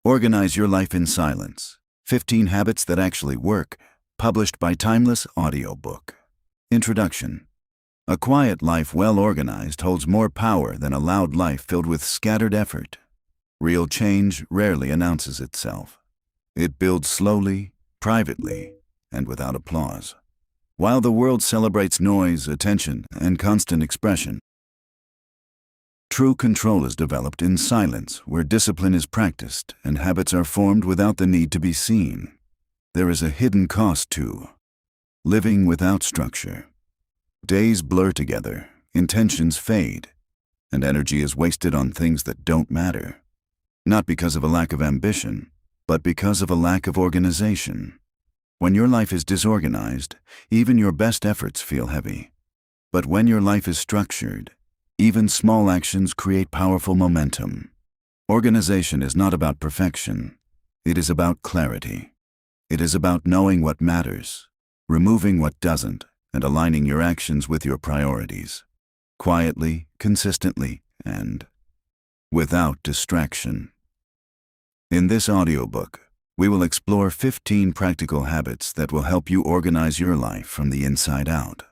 Organize Your Life in Silence. 15 Habits That Actually Work. Published by Timeless Audiobook. Introduction. A quiet life well organized holds more power than a loud life filled with scattered effort. Real change rarely announces itself. It builds slowly, privately, and without applause. While the world celebrates noise, attention, and constant expression, true control is developed in silence, where discipline is practiced and habits are formed without the need to be seen. There is a hidden cost to living without structure. Days blur together, intentions fade, and energy is wasted on things that don't matter. Not because of a lack of ambition, but because of a lack of organization. When your life is disorganized, even your best efforts feel heavy. But when your life is structured, even small actions create powerful momentum. Organization is not about perfection. It is about clarity. It is about knowing what matters, removing what doesn't, and aligning your actions with your priorities. Quietly, consistently, and without distraction. In this audiobook, we will explore 15 practical habits that will help you organize your life from the inside out.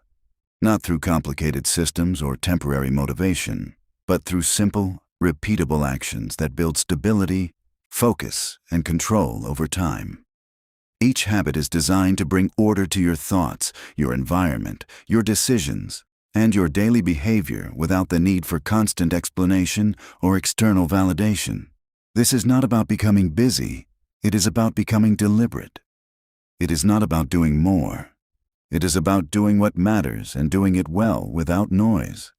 Not through complicated systems or temporary motivation, but through simple, repeatable actions that build stability, focus, and control over time. Each habit is designed to bring order to your thoughts, your environment, your decisions, and your daily behavior without the need for constant explanation or external validation. This is not about becoming busy. It is about becoming deliberate. It is not about doing more. It is about doing what matters and doing it well without noise.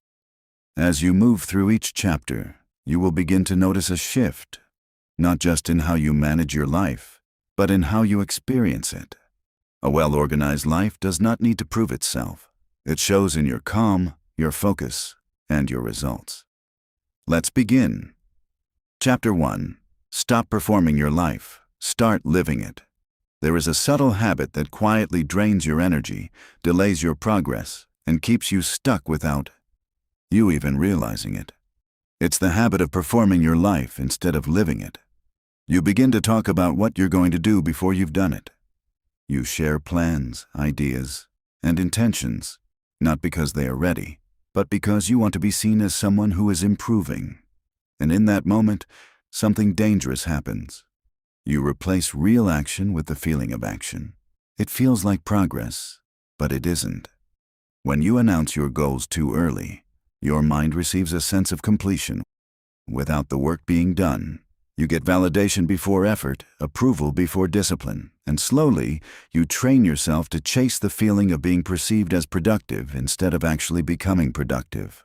As you move through each chapter, you will begin to notice a shift, not just in how you manage your life, but in how you experience it. A well-organized life does not need to prove itself. It shows in your calm, your focus, and your results. Let's begin. Chapter 1. Stop performing your life. Start living it. There is a subtle habit that quietly drains your energy, delays your progress, and keeps you stuck without you even realizing it. It's the habit of performing your life instead of living it. You begin to talk about what you're going to do before you've done it. You share plans, ideas, and intentions, not because they are ready, but because you want to be seen as someone who is improving. And in that moment, something dangerous happens. You replace real action with the feeling of action. It feels like progress, but it isn't. When you announce your goals too early, your mind receives a sense of completion without the work being done. You get validation before effort, approval before discipline, and slowly you train yourself to chase the feeling of being perceived as productive instead of actually becoming productive.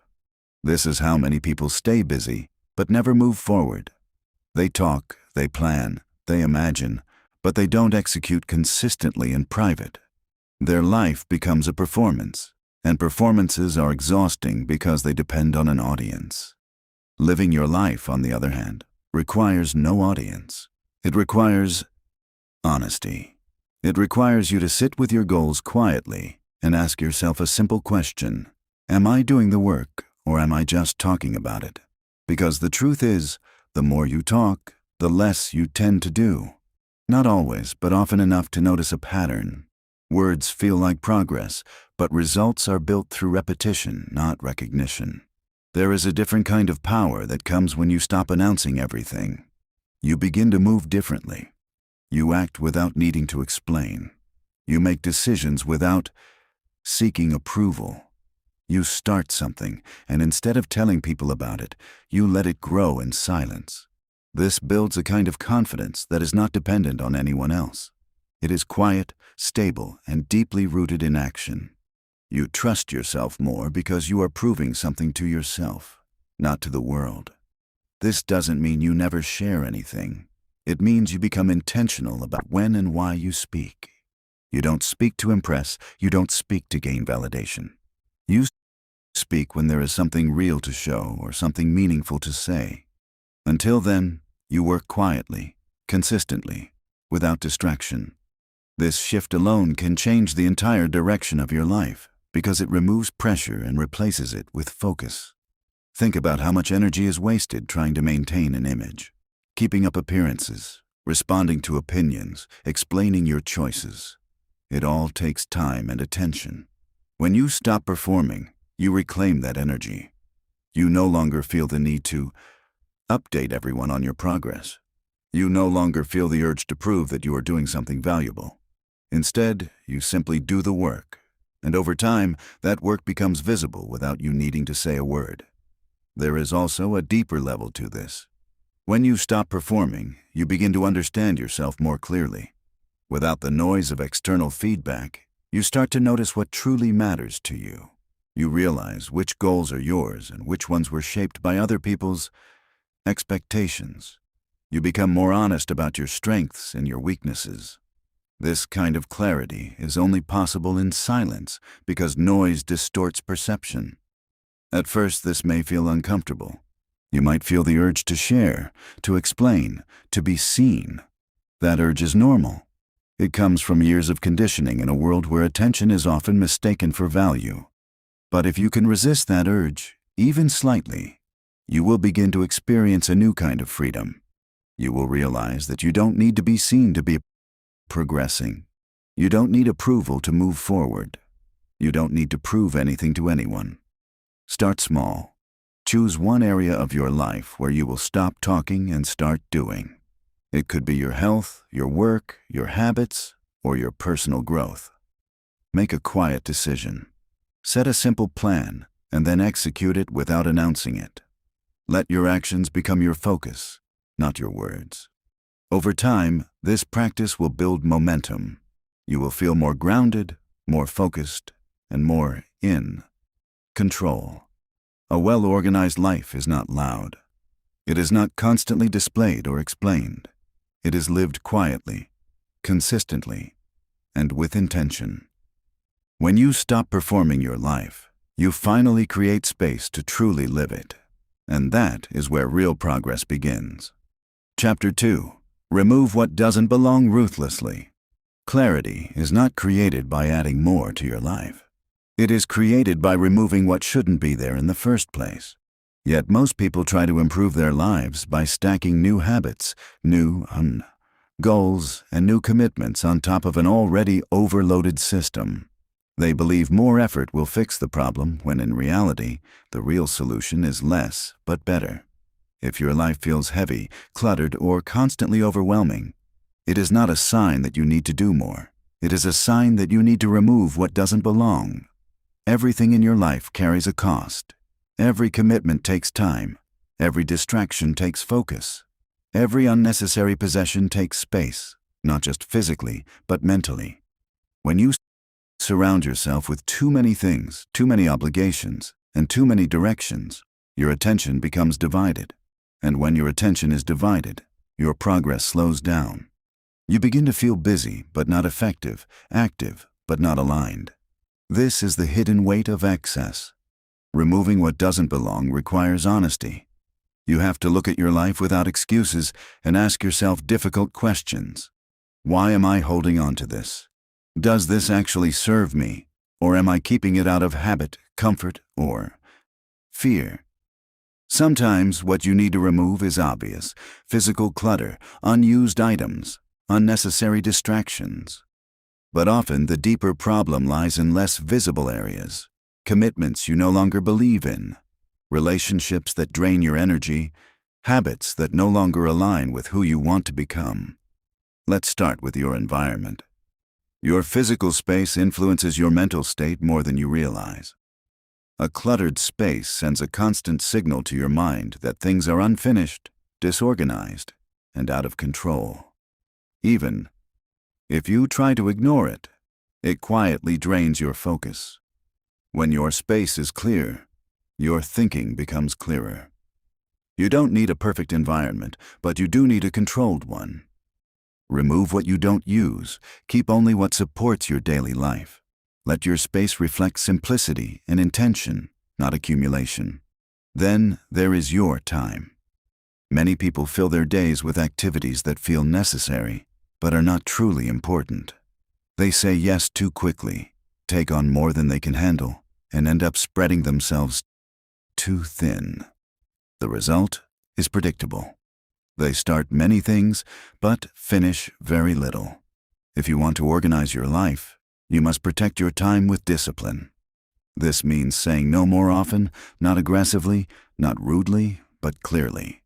This is how many people stay busy, but never move forward. They talk, they plan, they imagine, but they don't execute consistently in private. Their life becomes a performance, and performances are exhausting because they depend on an audience. Living your life, on the other hand, requires no audience. It requires honesty. It requires you to sit with your goals quietly and ask yourself a simple question. Am I doing the work, or am I just talking about it? Because the truth is, the more you talk, the less you tend to do. Not always, but often enough to notice a pattern. Words feel like progress, but results are built through repetition, not recognition. There is a different kind of power that comes when you stop announcing everything. You begin to move differently. You act without needing to explain. You make decisions without seeking approval. You start something, and instead of telling people about it, you let it grow in silence. This builds a kind of confidence that is not dependent on anyone else. It is quiet, stable, and deeply rooted in action. You trust yourself more because you are proving something to yourself, not to the world. This doesn't mean you never share anything. It means you become intentional about when and why you speak. You don't speak to impress, you don't speak to gain validation. You speak when there is something real to show or something meaningful to say. Until then, you work quietly, consistently, without distraction. This shift alone can change the entire direction of your life because it removes pressure and replaces it with focus. Think about how much energy is wasted trying to maintain an image. keeping up appearances, responding to opinions, explaining your choices. It all takes time and attention. When you stop performing, you reclaim that energy. You no longer feel the need to update everyone on your progress. You no longer feel the urge to prove that you are doing something valuable. Instead, you simply do the work, and over time, that work becomes visible without you needing to say a word. There is also a deeper level to this. When you stop performing, you begin to understand yourself more clearly. Without the noise of external feedback, you start to notice what truly matters to you. You realize which goals are yours and which ones were shaped by other people's expectations. You become more honest about your strengths and your weaknesses. This kind of clarity is only possible in silence because noise distorts perception. At first, this may feel uncomfortable. You might feel the urge to share, to explain, to be seen. That urge is normal. It comes from years of conditioning in a world where attention is often mistaken for value. But if you can resist that urge, even slightly, you will begin to experience a new kind of freedom. You will realize that you don't need to be seen to be progressing. You don't need approval to move forward. You don't need to prove anything to anyone. Start small. Choose one area of your life where you will stop talking and start doing. It could be your health, your work, your habits, or your personal growth. Make a quiet decision. Set a simple plan and then execute it without announcing it. Let your actions become your focus, not your words. Over time, this practice will build momentum. You will feel more grounded, more focused, and more in control. A well-organized life is not loud. It is not constantly displayed or explained. It is lived quietly, consistently, and with intention. When you stop performing your life, you finally create space to truly live it. And that is where real progress begins. Chapter 2. Remove what doesn't belong ruthlessly. Clarity is not created by adding more to your life. It is created by removing what shouldn't be there in the first place. Yet most people try to improve their lives by stacking new habits, new goals, and new commitments on top of an already overloaded system. They believe more effort will fix the problem when in reality, the real solution is less but better. If your life feels heavy, cluttered, or constantly overwhelming, it is not a sign that you need to do more. It is a sign that you need to remove what doesn't belong. Everything in your life carries a cost. Every commitment takes time. Every distraction takes focus. Every unnecessary possession takes space, not just physically, but mentally. When you surround yourself with too many things, too many obligations, and too many directions, your attention becomes divided. And when your attention is divided, your progress slows down. You begin to feel busy but not effective, active but not aligned. This is the hidden weight of excess. Removing what doesn't belong requires honesty. You have to look at your life without excuses and ask yourself difficult questions. Why am I holding on to this? Does this actually serve me, or am I keeping it out of habit, comfort, or fear? Sometimes what you need to remove is obvious: physical clutter, unused items, unnecessary distractions. But often the deeper problem lies in less visible areas: commitments you no longer believe in, relationships that drain your energy, habits that no longer align with who you want to become. Let's start with your environment. Your physical space influences your mental state more than you realize. A cluttered space sends a constant signal to your mind that things are unfinished, disorganized, and out of control. Even if you try to ignore it, it quietly drains your focus. When your space is clear, your thinking becomes clearer. You don't need a perfect environment, but you do need a controlled one. Remove what you don't use. Keep only what supports your daily life. Let your space reflect simplicity and intention, not accumulation. Then there is your time. Many people fill their days with activities that feel necessary, but are not truly important. They say yes too quickly, take on more than they can handle, and end up spreading themselves too thin. The result is predictable. They start many things, but finish very little. If you want to organize your life, you must protect your time with discipline. This means saying no more often, not aggressively, not rudely, but clearly.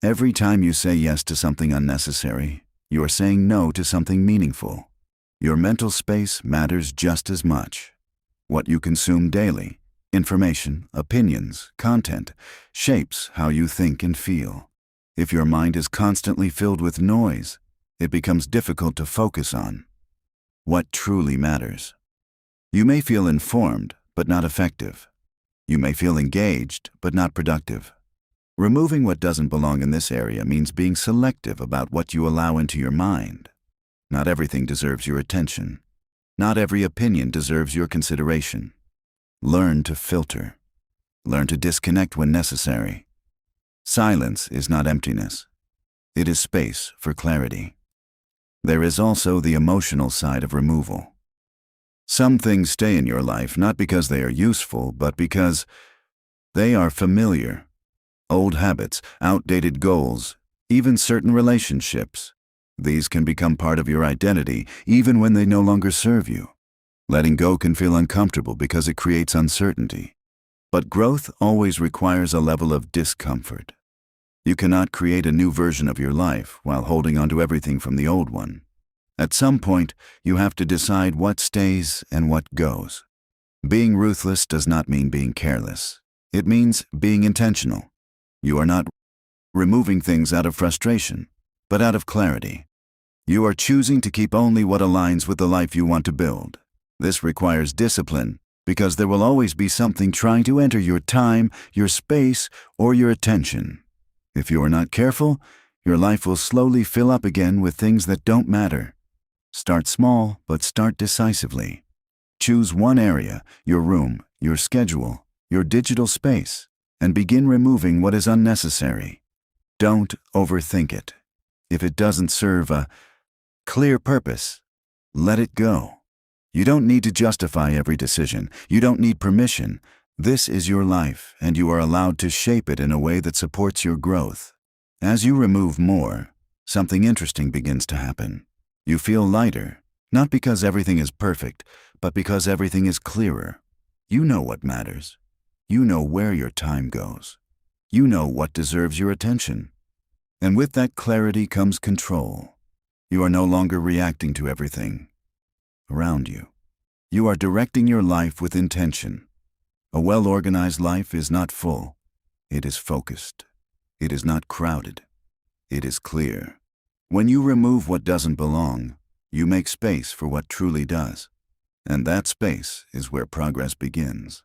Every time you say yes to something unnecessary, you are saying no to something meaningful. Your mental space matters just as much. What you consume daily, information, opinions, content, shapes how you think and feel. If your mind is constantly filled with noise, it becomes difficult to focus on what truly matters. You may feel informed, but not effective. You may feel engaged, but not productive. Removing what doesn't belong in this area means being selective about what you allow into your mind. Not everything deserves your attention. Not every opinion deserves your consideration. Learn to filter. Learn to disconnect when necessary. Silence is not emptiness. It is space for clarity. There is also the emotional side of removal. Some things stay in your life not because they are useful, but because they are familiar. Old habits, outdated goals, even certain relationships. These can become part of your identity even when they no longer serve you. Letting go can feel uncomfortable because it creates uncertainty. But growth always requires a level of discomfort. You cannot create a new version of your life while holding on to everything from the old one. At some point, you have to decide what stays and what goes. Being ruthless does not mean being careless. It means being intentional. You are not removing things out of frustration, but out of clarity. You are choosing to keep only what aligns with the life you want to build. This requires discipline, because there will always be something trying to enter your time, your space, or your attention. If you are not careful, your life will slowly fill up again with things that don't matter. Start small, but start decisively. Choose one area, your room, your schedule, your digital space, and begin removing what is unnecessary. Don't overthink it. If it doesn't serve a clear purpose, let it go. You don't need to justify every decision. You don't need permission. This is your life, and you are allowed to shape it in a way that supports your growth. As you remove more, something interesting begins to happen. You feel lighter, not because everything is perfect, but because everything is clearer. You know what matters. You know where your time goes. You know what deserves your attention. And with that clarity comes control. You are no longer reacting to everything around you. You are directing your life with intention. A well-organized life is not full. It is focused. It is not crowded. It is clear. When you remove what doesn't belong, you make space for what truly does. And that space is where progress begins.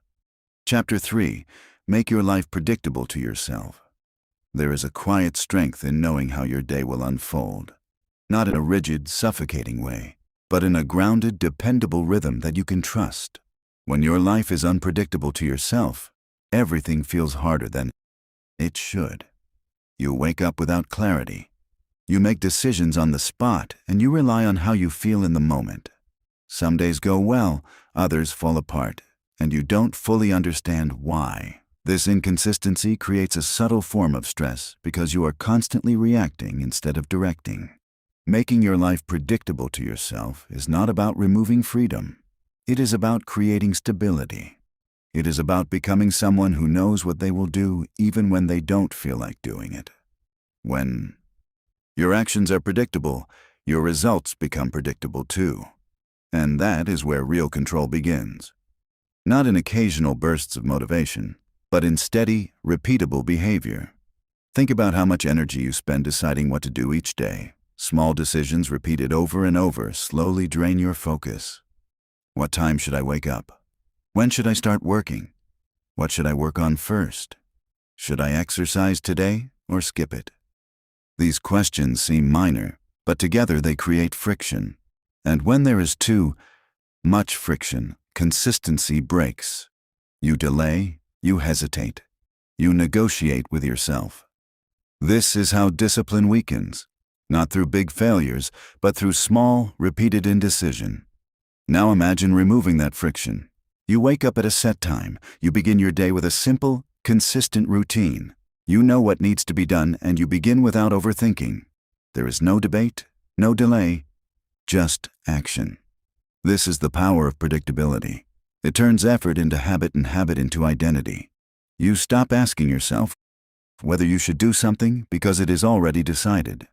Chapter 3. Make your life predictable to yourself. There is a quiet strength in knowing how your day will unfold. Not in a rigid, suffocating way, but in a grounded, dependable rhythm that you can trust. When your life is unpredictable to yourself, everything feels harder than it should. You wake up without clarity. You make decisions on the spot, and you rely on how you feel in the moment. Some days go well, others fall apart, and you don't fully understand why. This inconsistency creates a subtle form of stress because you are constantly reacting instead of directing. Making your life predictable to yourself is not about removing freedom. It is about creating stability. It is about becoming someone who knows what they will do even when they don't feel like doing it. When your actions are predictable, your results become predictable too. And that is where real control begins. Not in occasional bursts of motivation, but in steady, repeatable behavior. Think about how much energy you spend deciding what to do each day. Small decisions repeated over and over slowly drain your focus. What time should I wake up? When should I start working? What should I work on first? Should I exercise today or skip it? These questions seem minor, but together they create friction. And when there is too much friction, consistency breaks. You delay, you hesitate, you negotiate with yourself. This is how discipline weakens, not through big failures, but through small, repeated indecision. Now imagine removing that friction. You wake up at a set time. You begin your day with a simple, consistent routine. You know what needs to be done and you begin without overthinking. There is no debate, no delay, just action. This is the power of predictability. It turns effort into habit and habit into identity. You stop asking yourself whether you should do something because it is already decided.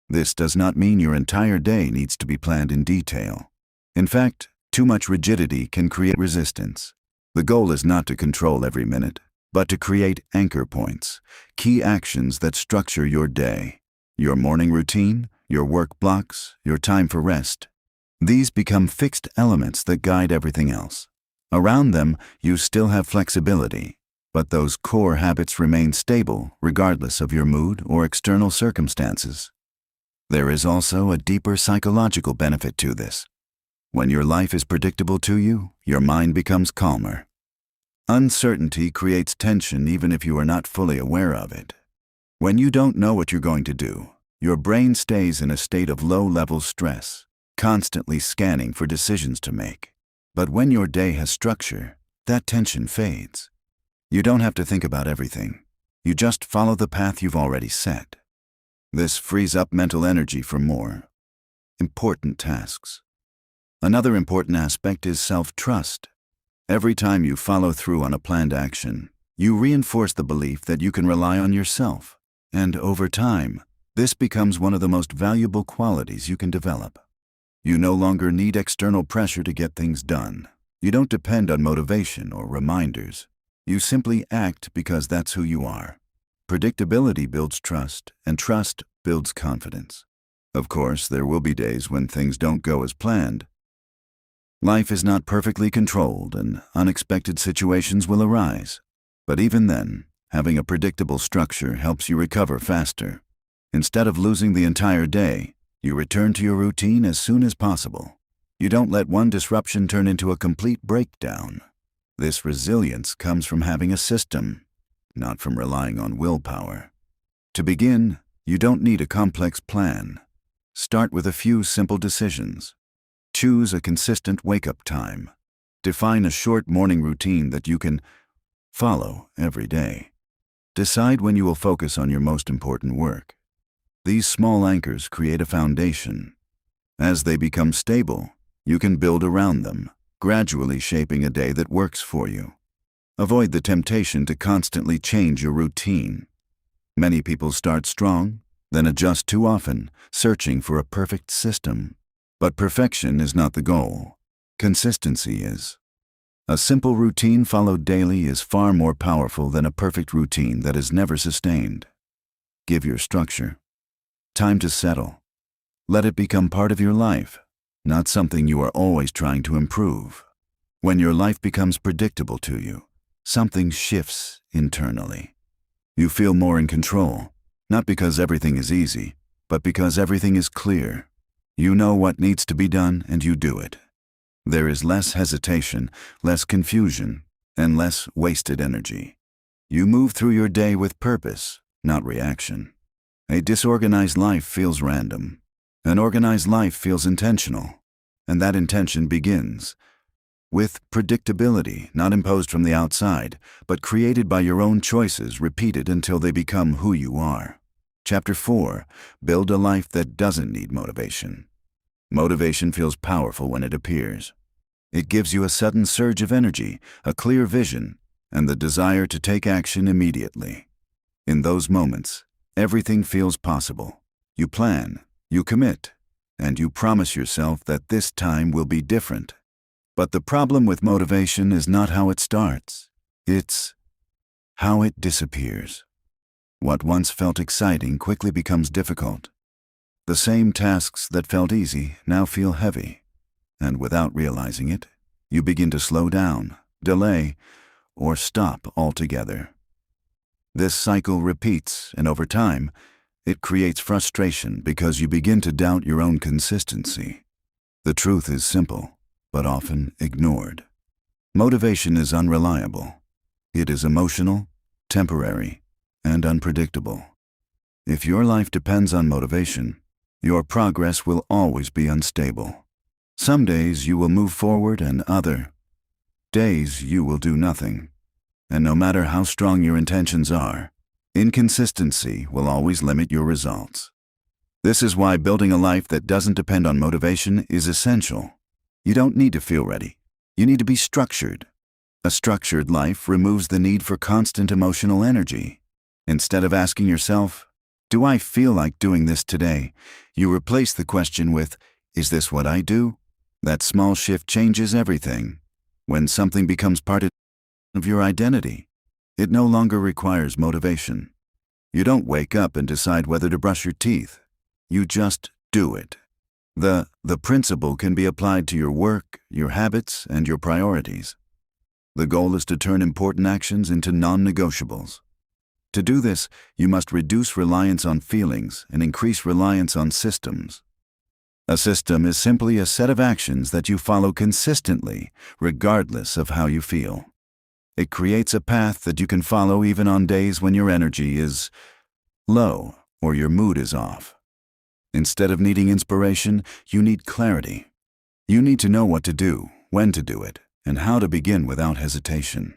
This does not mean your entire day needs to be planned in detail. In fact, too much rigidity can create resistance. The goal is not to control every minute, but to create anchor points, key actions that structure your day, your morning routine, your work blocks, your time for rest. These become fixed elements that guide everything else. Around them, you still have flexibility, but those core habits remain stable regardless of your mood or external circumstances. There is also a deeper psychological benefit to this. When your life is predictable to you, your mind becomes calmer. Uncertainty creates tension even if you are not fully aware of it. When you don't know what you're going to do, your brain stays in a state of low-level stress, constantly scanning for decisions to make. But when your day has structure, that tension fades. You don't have to think about everything. You just follow the path you've already set. This frees up mental energy for more important tasks. Another important aspect is self-trust. Every time you follow through on a planned action, you reinforce the belief that you can rely on yourself. And over time, this becomes one of the most valuable qualities you can develop. You no longer need external pressure to get things done. You don't depend on motivation or reminders. You simply act because that's who you are. Predictability builds trust, and trust builds confidence. Of course, there will be days when things don't go as planned. Life is not perfectly controlled, and unexpected situations will arise. But even then, having a predictable structure helps you recover faster. Instead of losing the entire day, you return to your routine as soon as possible. You don't let one disruption turn into a complete breakdown. This resilience comes from having a system, not from relying on willpower. To begin, you don't need a complex plan. Start with a few simple decisions. Choose a consistent wake-up time. Define a short morning routine that you can follow every day. Decide when you will focus on your most important work. These small anchors create a foundation. As they become stable, you can build around them, gradually shaping a day that works for you. Avoid the temptation to constantly change your routine. Many people start strong, then adjust too often, searching for a perfect system. But perfection is not the goal. Consistency is. A simple routine followed daily is far more powerful than a perfect routine that is never sustained. Give your structure time to settle. Let it become part of your life, not something you are always trying to improve. When your life becomes predictable to you, something shifts internally. You feel more in control, not because everything is easy, but because everything is clear. You know what needs to be done and you do it. There is less hesitation, less confusion, and less wasted energy. You move through your day with purpose, not reaction. A disorganized life feels random. An organized life feels intentional. And that intention begins with predictability, not imposed from the outside, but created by your own choices repeated until they become who you are. Chapter 4. Build a life that doesn't need motivation. Motivation feels powerful when it appears. It gives you a sudden surge of energy, a clear vision, and the desire to take action immediately. In those moments, everything feels possible. You plan, you commit, and you promise yourself that this time will be different. But the problem with motivation is not how it starts. It's how it disappears. What once felt exciting quickly becomes difficult. The same tasks that felt easy now feel heavy, and without realizing it, you begin to slow down, delay, or stop altogether. This cycle repeats, and over time, it creates frustration because you begin to doubt your own consistency. The truth is simple, but often ignored. Motivation is unreliable. It is emotional, temporary, and unpredictable. If your life depends on motivation, your progress will always be unstable. Some days you will move forward and other days you will do nothing. And no matter how strong your intentions are, Inconsistency will always limit your results. This is why building a life that doesn't depend on motivation is essential. You don't need to feel ready. You need to be structured. A structured life removes the need for constant emotional energy. Instead of asking yourself, "Do I feel like doing this today?" you replace the question with, "Is this what I do?" That small shift changes everything. When something becomes part of your identity, it no longer requires motivation. You don't wake up and decide whether to brush your teeth. You just do it. The principle can be applied to your work, your habits, and your priorities. The goal is to turn important actions into non-negotiables. To do this, you must reduce reliance on feelings and increase reliance on systems. A system is simply a set of actions that you follow consistently, regardless of how you feel. It creates a path that you can follow even on days when your energy is low or your mood is off. Instead of needing inspiration, you need clarity. You need to know what to do, when to do it, and how to begin without hesitation.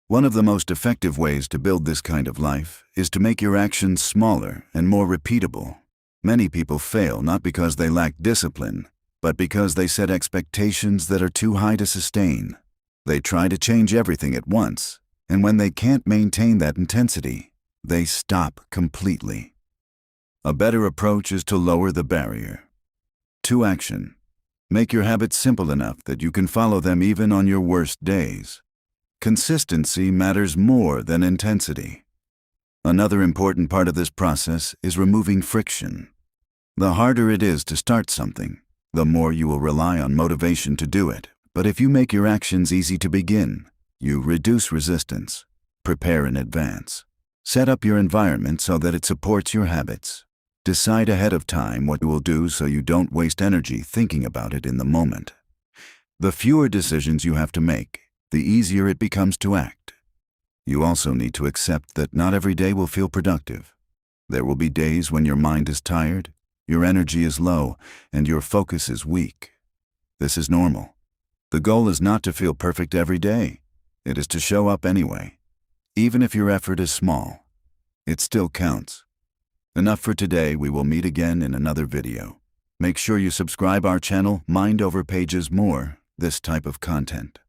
One of the most effective ways to build this kind of life is to make your actions smaller and more repeatable. Many people fail not because they lack discipline, but because they set expectations that are too high to sustain. They try to change everything at once, and when they can't maintain that intensity, they stop completely. A better approach is to lower the barrier. To action. Make your habits simple enough that you can follow them even on your worst days. Consistency matters more than intensity. Another important part of this process is removing friction. The harder it is to start something, the more you will rely on motivation to do it. But if you make your actions easy to begin, you reduce resistance. Prepare in advance. Set up your environment so that it supports your habits. Decide ahead of time what you will do so you don't waste energy thinking about it in the moment. The fewer decisions you have to make, the easier it becomes to act. You also need to accept that not every day will feel productive. There will be days when your mind is tired, your energy is low, and your focus is weak. This is normal. The goal is not to feel perfect every day. It is to show up anyway. Even if your effort is small, it still counts. Enough for today. We will meet again in another video. Make sure you subscribe our channel, Mind Over Pages, more this type of content.